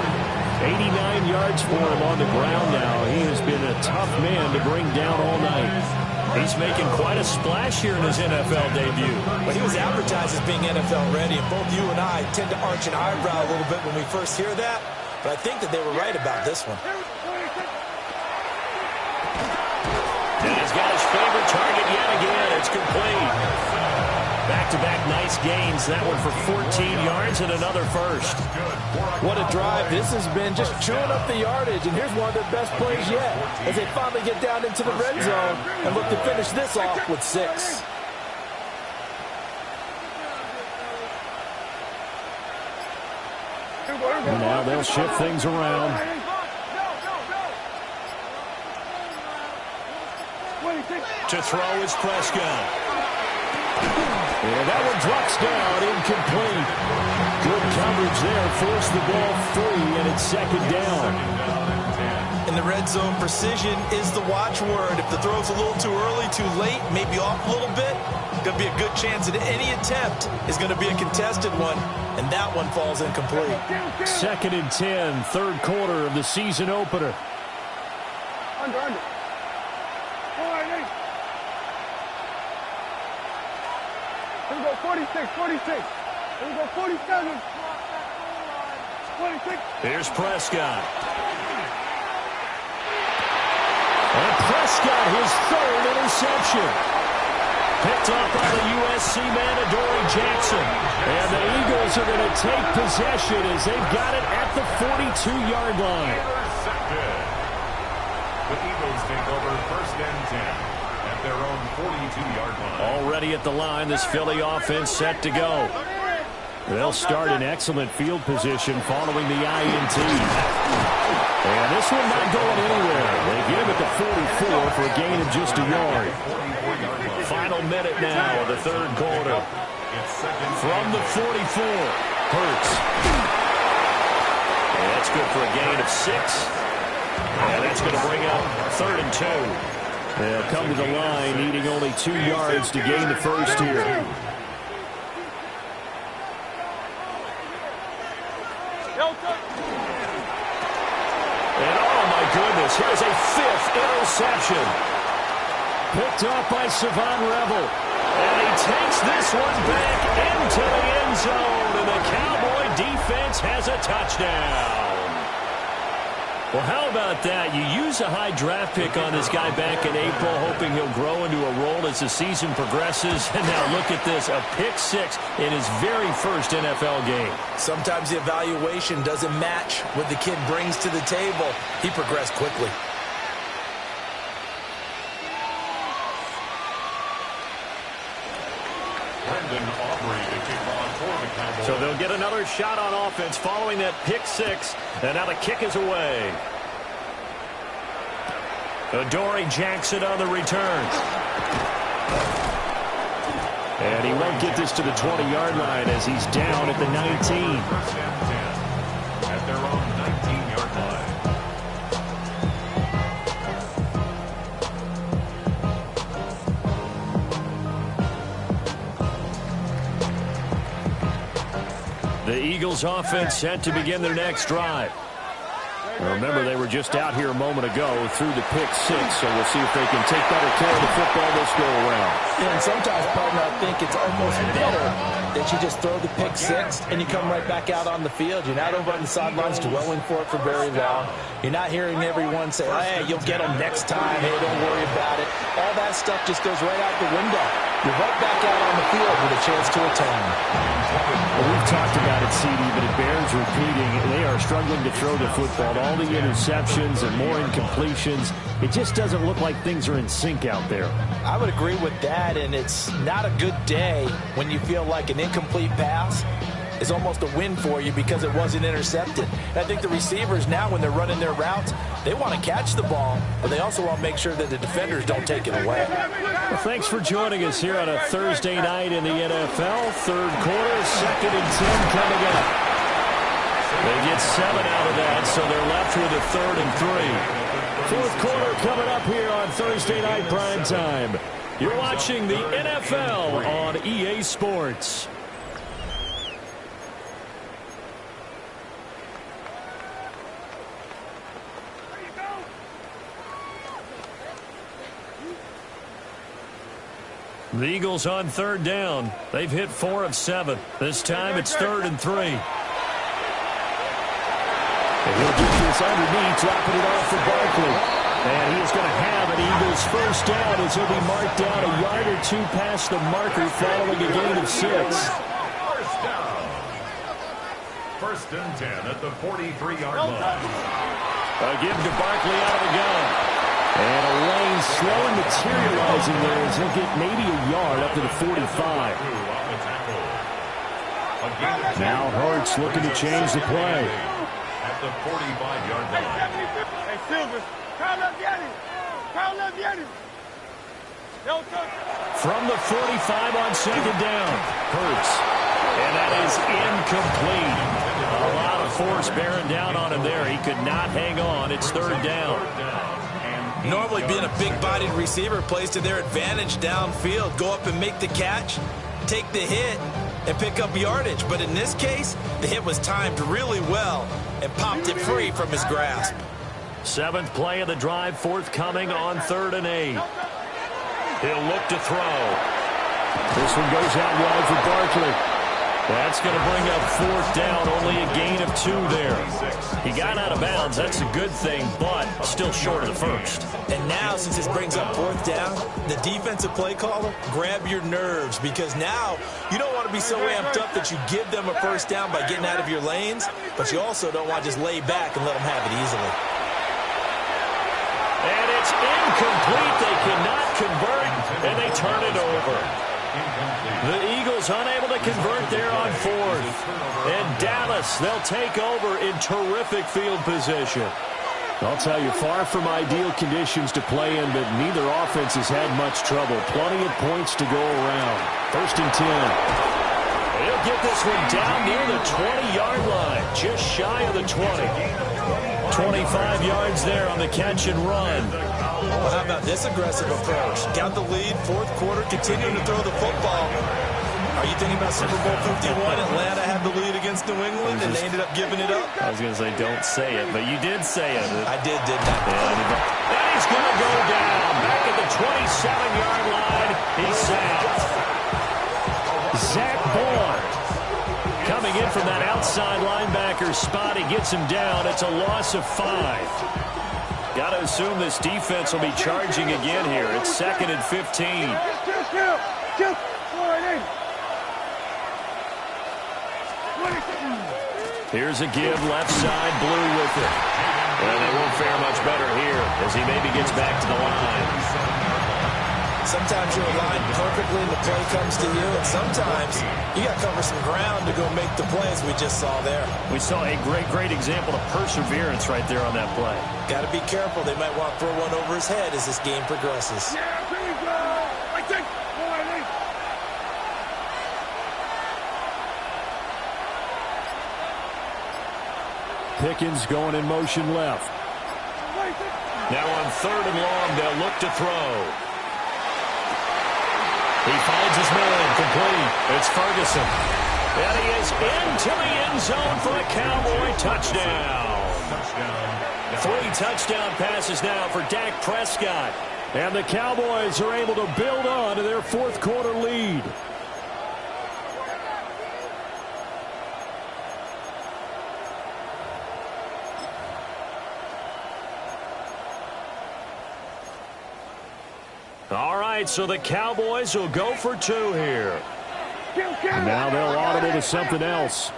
89 yards for him on the ground now. He has been a tough man to bring down all night. He's making quite a splash here in his NFL debut. But he was advertised as being NFL ready, and both you and I tend to arch an eyebrow a little bit when we first hear that. But I think that they were right about this one. And he's got his favorite target yet again. It's complete. Back-to-back nice gains. That one for 14 yards and another first. What a drive this has been, just chewing up the yardage. And here's one of their best plays yet as they finally get down into the red zone and look to finish this off with 6. And now they'll shift things around. To throw is Prescott. And that one drops down, incomplete. Good coverage there, forced the ball free, and it's 2nd down. In the red zone, precision is the watchword. If the throw's a little too early, too late, maybe off a little bit, there'll be a good chance that any attempt is going to be a contested one, and that one falls incomplete. 2nd and 10, 3rd quarter of the season opener. Under. Here we go, 46. Here we go, 47. 26. Here's Prescott. And Prescott, his 3rd interception. Picked up by the USC man, Adoree Jackson. And the Eagles are going to take possession as they've got it at the 42-yard line. Intercepted. The Eagles take over 1st and 10. At their own 42-yard line. Already at the line, this Philly offense set to go. They'll start in excellent field position following the INT. And this one not going anywhere. They get him at the 44 for a gain of just a yard. Final minute now of the 3rd quarter. From the 44, Hurts. And that's good for a gain of 6. And that's going to bring up 3rd and 2. They'll come to the line, needing only 2 yards to gain the first here. And oh my goodness, here's a 5th interception. Picked up by Savon Revel. And he takes this one back into the end zone, and the Cowboy defense has a touchdown. Well, how about that? You use a high draft pick on this guy back in April, hoping he'll grow into a role as the season progresses. And now look at this, a pick 6 in his very first NFL game. Sometimes the evaluation doesn't match what the kid brings to the table. He progressed quickly. So they'll get another shot on offense following that pick 6. And now the kick is away. Adoree Jackson on the return. And he won't get this to the 20-yard line as he's down at the 19. At their own 19-yard line. The Eagles offense set to begin their next drive. Remember, they were just out here a moment ago through the pick six, so we'll see if they can take better care of the football this go-around. And sometimes, partner, I think it's almost better that you just throw the pick six and you come right back out on the field. You're not over on the sidelines dwelling for it for very long. You're not hearing everyone say, hey, you'll get them next time. Hey, don't worry about it. All that stuff just goes right out the window. You're right back out on the field with a chance to atone. Well, we've talked about it, CD, but it bears repeating. They are struggling to throw the football. All the interceptions and more incompletions. It just doesn't look like things are in sync out there. I would agree with that, and it's not a good day when you feel like an incomplete pass is almost a win for you because it wasn't intercepted. And I think the receivers now, when they're running their routes, they want to catch the ball, but they also want to make sure that the defenders don't take it away. Well, thanks for joining us here on a Thursday night in the NFL. Third quarter, 2nd and 10 coming up. They get 7 out of that, so they're left with a 3rd and 3. Fourth quarter coming up here on Thursday night prime time. You're watching the NFL on EA Sports. The Eagles on 3rd down. They've hit 4 of 7. This time it's 3rd and 3. And he'll get this underneath, dropping it off for Barkley. And he is going to have an Eagles first down as he'll be marked down a yard or 2 past the marker following a gain of 6. First down. 1st and 10 at the 43-yard line. A give to Barkley out of the gun. And a lane slowly materializing there as he'll get maybe a yard up to the 45. Now Hurts looking to change the play. At the 45-yard line. Hey, Silver, Kyle Leviani. Kyle Leviani. From the 45 on 2nd down, Hurts. And that is incomplete. A lot of force bearing down on him there. He could not hang on. It's 3rd down. Normally being a big-bodied receiver plays to their advantage downfield. Go up and make the catch, take the hit, and pick up yardage. But in this case, the hit was timed really well and popped it free from his grasp. 7th play of the drive, forthcoming on 3rd and 8. He'll look to throw. This one goes out wide for Barkley. That's going to bring up 4th down, only a gain of 2 there. He got out of bounds, that's a good thing, but still short of the first. And now, since this brings up 4th down, the defensive play caller, grab your nerves, because now you don't want to be so amped up that you give them a first down by getting out of your lanes, but you also don't want to just lay back and let them have it easily. And it's incomplete. They cannot convert, and they turn it over. The Eagles unable to convert there on 4th. And Dallas, they'll take over in terrific field position. I'll tell you, far from ideal conditions to play in, but neither offense has had much trouble. Plenty of points to go around. 1st and 10. He'll get this one down near the 20-yard line, just shy of the 20. 25 yards there on the catch and run. Well, how about this aggressive approach? Got the lead, 4th quarter, continuing to throw the football. Are you thinking about Super Bowl 51? Atlanta had the lead against New England, and they ended up giving it up? I was going to say, don't say it, but you did say it. I did not. And he's going to go down. Back at the 27-yard line. He's sacked. Zach Bourne coming in from that outside linebacker spot. He gets him down. It's a loss of 5. Got to assume this defense will be charging again here. It's 2nd and 15. Here's a give, left side, Blue with it. And they won't fare much better here as he maybe gets back to the line. Sometimes you're aligned perfectly and the play comes to you, and sometimes you got to cover some ground to go make the plays we just saw there. We saw a great example of perseverance right there on that play. Got to be careful. They might want to throw one over his head as this game progresses. Pickens going in motion left. Now on 3rd and long, they'll look to throw. He finds his man, complete. It's Ferguson. And he is into the end zone for a Cowboy touchdown. Touchdown. 3 touchdown passes now for Dak Prescott. And the Cowboys are able to build on to their fourth quarter lead. All right, so the Cowboys will go for 2 here. And now they'll audible to something else.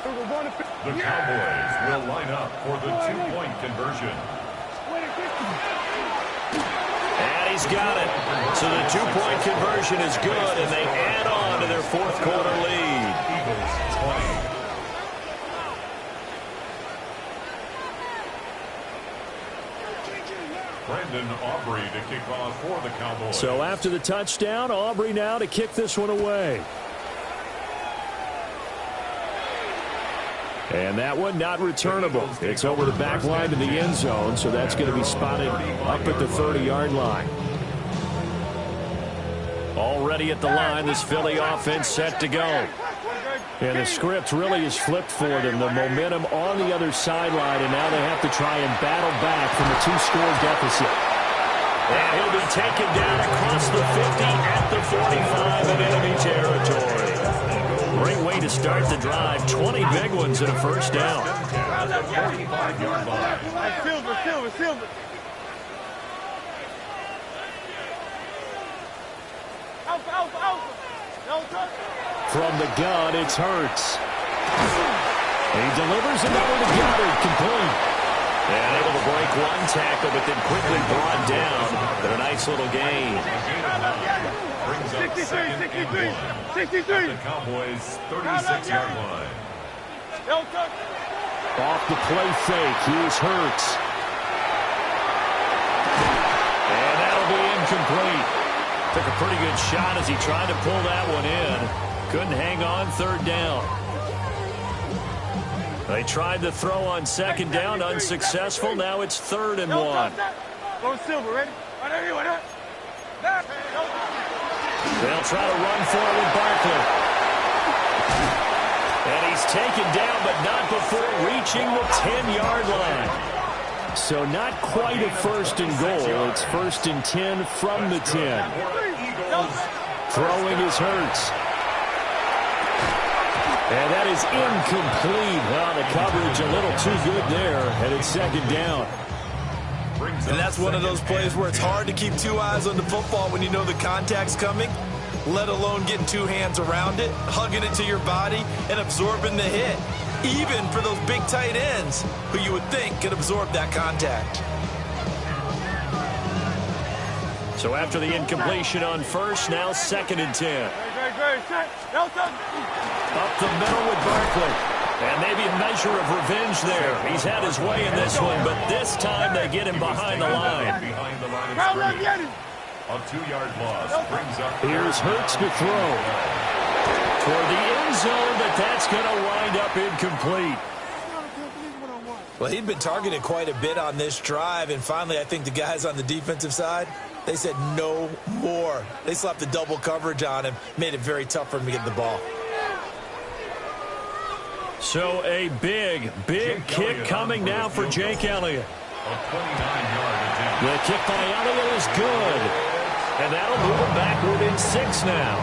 The Cowboys will line up for the 2-point conversion. And he's got it. So the 2-point conversion is good, and they add on to their fourth quarter lead. Eagles 20. Brandon Aubrey to kick off for the Cowboys. So after the touchdown, Aubrey now to kick this one away. And that one not returnable. It's over the back line to the end zone, so that's going to be spotted up at the 30-yard line. Already at the line, this Philly offense set to go. And the script really is flipped for them. The momentum on the other sideline, and now they have to try and battle back from a 2-score deficit. And he'll be taken down across the 50 at the 45 of enemy territory. Great way to start the drive. 20 big ones and a first down. Silver. Alpha. From the gun, it's Hurts. He delivers another to Goddard, complete. And able to break one tackle, but then quickly brought down. But a nice little gain. Brings up 63. the Cowboys 36-yard line. Off the play fake, here's Hurts. And that'll be incomplete. Took a pretty good shot as he tried to pull that one in. Couldn't hang on, third down. They tried to throw on second down, unsuccessful. Now it's 3rd and 1. Go Silver, ready? They'll try to run for it with Barkley. And he's taken down, but not before reaching the 10-yard line. So not quite a 1st and goal. It's 1st and 10 from the 10. Throwing is Hurts. And that is incomplete. Well, the coverage a little too good there, and it's 2nd down. And that's one of those plays where it's hard to keep 2 eyes on the football when you know the contact's coming, let alone getting 2 hands around it, hugging it to your body, and absorbing the hit. Even for those big tight ends who you would think could absorb that contact. So after the incompletion on first, now 2nd and 10. Up the middle with Barkley. And maybe a measure of revenge there. He's had his way in this one, but this time they get him behind the line. A 2-yard loss brings up. Here's Hurts to throw. Toward the end zone, but that's going to wind up incomplete. Well, he'd been targeted quite a bit on this drive, and finally I think the guys on the defensive side, they said no more. They slapped the double coverage on him, made it very tough for him to get the ball. So a big kick coming now for Jake Elliott. A 29-yard attempt. The kick by Elliott is good. And that'll move them back within 6 now.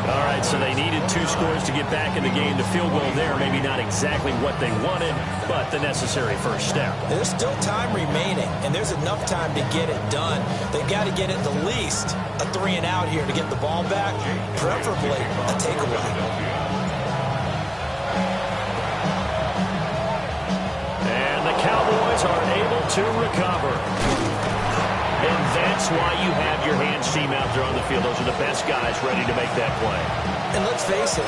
All right, so they needed 2 scores to get back in the game. The field goal there, maybe not exactly what they wanted, but the necessary first step. There's still time remaining, and there's enough time to get it done. They've got to get at the least a 3 and out here to get the ball back, preferably a takeaway. Cowboys are able to recover. And that's why you have your hands team out there on the field. Those are the best guys ready to make that play. And let's face it,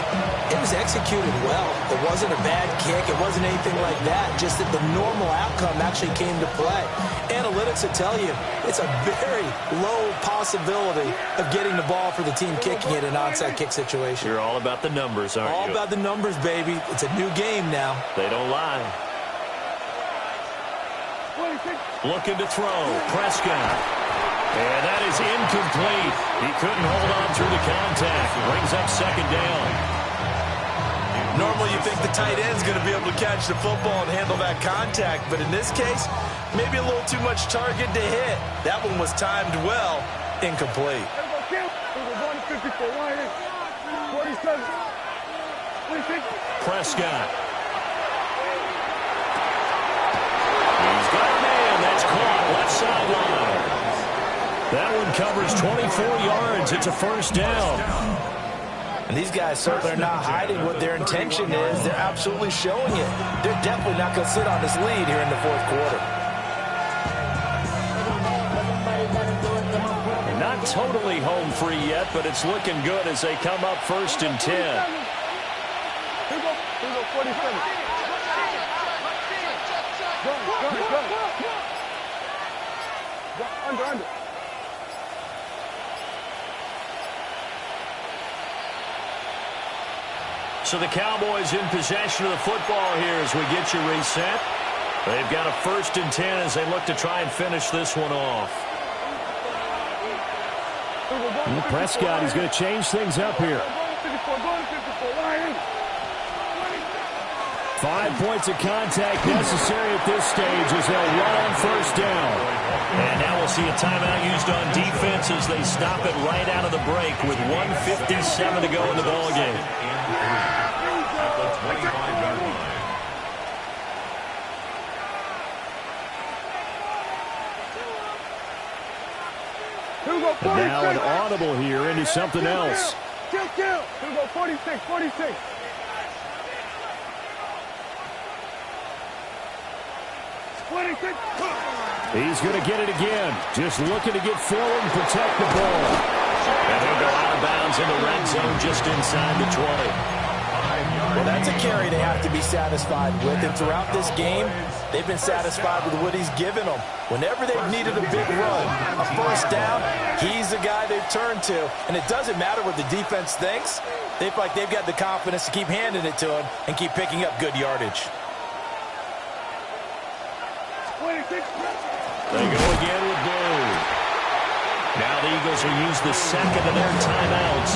it was executed well. It wasn't a bad kick. It wasn't anything like that. Just that the normal outcome actually came to play. Analytics will tell you it's a very low possibility of getting the ball for the team kicking it in an onside kick situation. You're all about the numbers, aren't you? All about the numbers, baby. It's a new game now. They don't lie. Looking to throw. Prescott. And that is incomplete. He couldn't hold on through the contact. Brings up 2nd down. Normally you think the tight end's going to be able to catch the football and handle that contact, but in this case, maybe a little too much target to hit. That one was timed well, incomplete. Prescott. He's got a man. That's caught left sideline. That one covers 24 yards. It's a first down. And these guys certainly are not hiding what their intention is. They're absolutely showing it. They're definitely not going to sit on this lead here in the fourth quarter. They're not totally home free yet, but it's looking good as they come up 1st and 10. Here we go 47. Go. Under. So the Cowboys in possession of the football here as we get you reset. They've got a 1st and 10 as they look to try and finish this one off. And Prescott is going to change things up here. 5 points of contact necessary at this stage as they'll run on 1st down. And now we'll see a timeout used on defense as they stop it right out of the break with 1:57 to go in the ballgame. At the 25-yard line. And now an audible here into something else. Kill. Here we go 46. He's going to get it again. Just looking to get Phil and protect the ball. And he'll go out of bounds in the red zone just inside the 20. Well, that's a carry they have to be satisfied with. And throughout this game, they've been satisfied with what he's given them. Whenever they've needed a big run, a 1st down, he's the guy they've turned to. And it doesn't matter what the defense thinks. They feel like they've got the confidence to keep handing it to him and keep picking up good yardage. They go again with Blue. Now the Eagles will use the second of their timeouts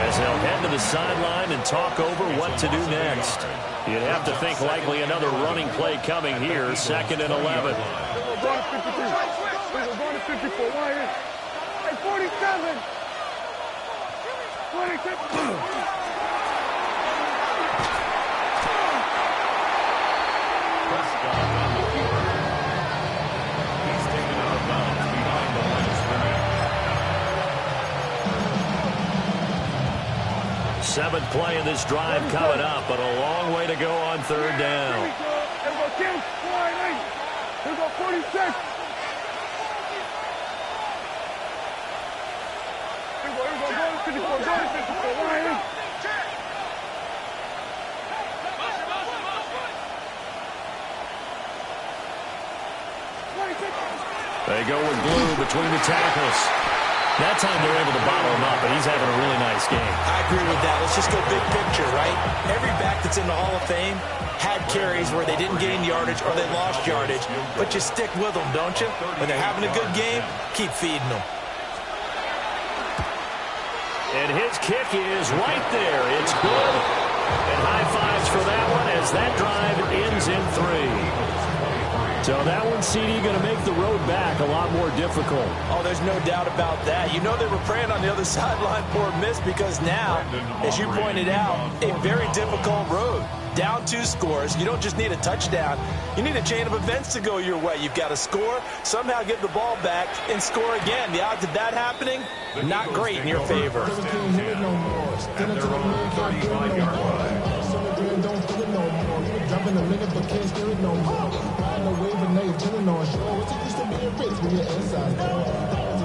as they'll head to the sideline and talk over what to do next. You'd have to think likely another running play coming here, 2nd and 11. We're going to 54. Why is? Hey, 47. 26. Seventh play of this drive coming up, but a long way to go on 3rd down. Here we go, Kim. Here we go 46. Here we go, go to 54. Why is? They go with Blue between the tackles. That time they're able to bottle him up, and he's having a really nice game. I agree with that. Let's just go big picture, right? Every back that's in the Hall of Fame had carries where they didn't gain yardage or they lost yardage, but you stick with them, don't you? When they're having a good game, keep feeding them. And his kick is right there. It's good. And high fives for that one as that drive ends in 3. So that one, CD, going to make the road back a lot more difficult. Oh, there's no doubt about that. You know they were praying on the other sideline for a miss because now, as you pointed out, a very difficult road. Down 2 scores. You don't just need a touchdown. You need a chain of events to go your way. You've got to score, somehow get the ball back, and score again. The odds of that happening, not great in your favor. At their own 35-yard line. Dropping a minute but can't steer it no more. Riding a wave and they telling on show. It's used to be a race when you're inside.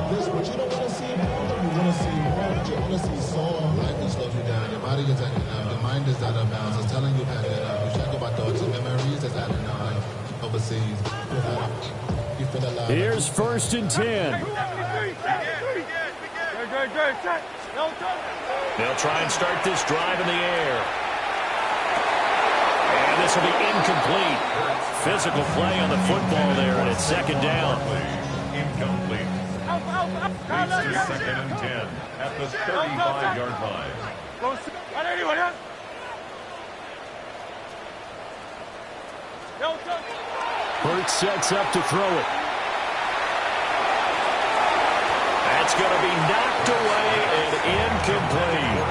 This what you don't want to see more. You want to see more, but you want to see soul. Life can slow you down. Your body is acting up. Your mind is out of bounds. It's telling you pack it up. You check about thoughts and memories that's adding up. Like overseas. You feel alive. Here's 1st and 10. They'll try and start this drive in the air. And this will be incomplete. Physical play on the football there, and it's 2nd down. Incomplete. Leads to 2nd and 10 at the 35-yard line. Hurts sets up to throw it. That's going to be knocked away and incomplete.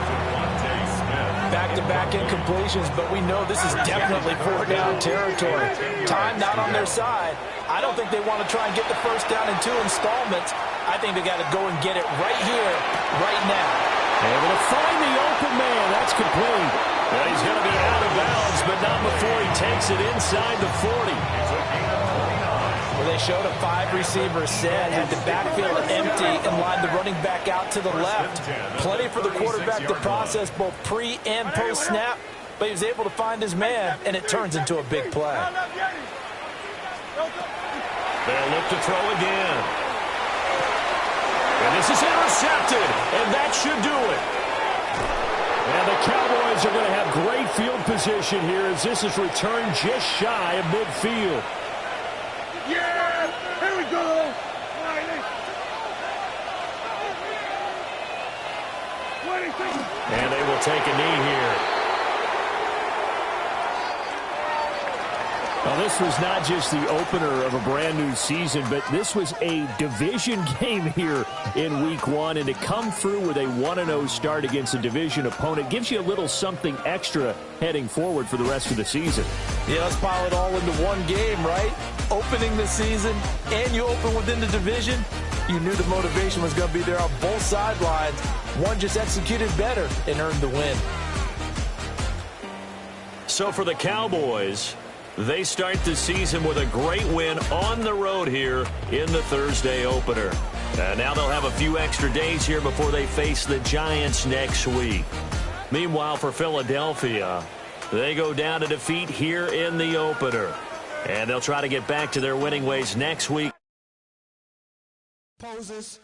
Back-to-back incompletions, but we know this is definitely fourth-down territory. Time not on their side. I don't think they want to try and get the first down in 2 installments. I think they got to go and get it right here, right now. Able to find the open man. That's complete. Well, he's going to be out of bounds, but not before he takes it inside the 40. Well, they showed a 5-receiver set, had the backfield empty, and lined the running back out to the left. Plenty for the quarterback to process both pre- and post-snap, but he was able to find his man, and it turns into a big play. They'll look to throw again. And this is intercepted, and that should do it. And the Cowboys are going to have great field position here as this is returned just shy of midfield. Yeah! Here we go! And they will take a knee here. Well, this was not just the opener of a brand new season, but this was a division game here in week 1. And to come through with a 1-0 start against a division opponent gives you a little something extra heading forward for the rest of the season. Yeah, let's pile it all into one game, right? Opening the season, and you open within the division. You knew the motivation was going to be there on both sidelines. One just executed better and earned the win. So for the Cowboys, they start the season with a great win on the road here in the Thursday opener. Now they'll have a few extra days here before they face the Giants next week. Meanwhile, for Philadelphia, they go down to defeat here in the opener. And they'll try to get back to their winning ways next week. Poses.